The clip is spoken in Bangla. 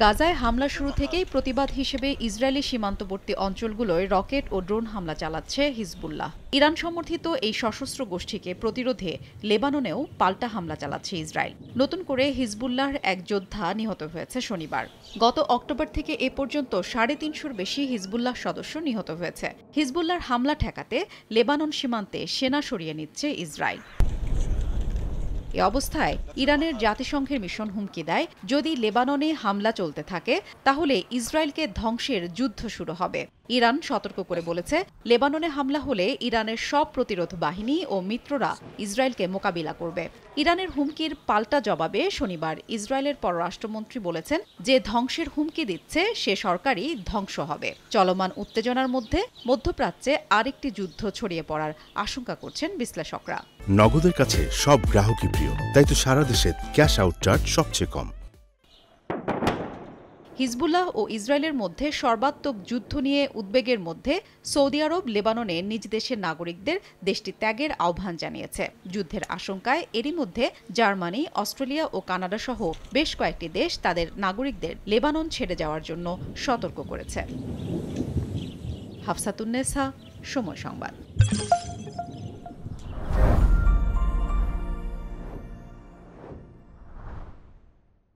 গাজায় হামলা শুরু থেকেই প্রতিবাদ হিসেবে ইসরায়েলি সীমান্তবর্তী অঞ্চলগুলোয় রকেট ও ড্রোন হামলা চালাচ্ছে হিজবুল্লাহ। ইরান সমর্থিত এই সশস্ত্র গোষ্ঠীকে প্রতিরোধে লেবাননেও পাল্টা হামলা চালাচ্ছে ইসরায়েল। নতুন করে হিজবুল্লাহর এক যোদ্ধা নিহত হয়েছে শনিবার। গত অক্টোবর থেকে এ পর্যন্ত ৩৫০-র বেশি হিজবুল্লাহ সদস্য নিহত হয়েছে। হিজবুল্লাহর হামলা ঠেকাতে লেবানন সীমান্তে সেনা সরিয়ে নিচ্ছে ইসরায়েল। এ অবস্থায় ইরানের জাতিসংঘের মিশন হুমকি দেয়, যদি লেবাননে হামলা চলতে থাকে তাহলে ইসরায়েলকে ধ্বংসের যুদ্ধ শুরু হবে। ইরান সতর্ক করে বলেছে, লেবাননে হামলা হলে ইরানের সব প্রতিরোধ বাহিনী ও মিত্ররা ইসরায়েলকে মোকাবিলা করবে। ইরানের হুমকির পাল্টা জবাবে শনিবার ইসরায়েলের পররাষ্ট্রমন্ত্রী বলেছেন, যে ধ্বংসের হুমকি দিচ্ছে সে সরকারই ধ্বংস হবে। চলমান উত্তেজনার মধ্যে মধ্যপ্রাচ্যে আরেকটি যুদ্ধ ছড়িয়ে পড়ার আশঙ্কা করছেন বিশ্লেষকরা। নগদের কাছে সব গ্রাহকই প্রিয়, তাই তো সারা দেশে ক্যাশ আউট চার্জ সবচেয়ে কম। হিজবুল্লাহ ও ইসরায়েলের মধ্যে সর্বাত্মক যুদ্ধ নিয়ে উদ্বেগের মধ্যে সৌদি আরব লেবাননে নিজ দেশের নাগরিকদের দেশটি ত্যাগের আহ্বান জানিয়েছে। যুদ্ধের আশঙ্কায় এরই মধ্যে জার্মানি, অস্ট্রেলিয়া ও কানাডা সহ বেশ কয়েকটি দেশ তাদের নাগরিকদের লেবানন ছেড়ে যাওয়ার জন্য সতর্ক করেছে। হাফসাতুন্নেসা, সময় সংবাদ।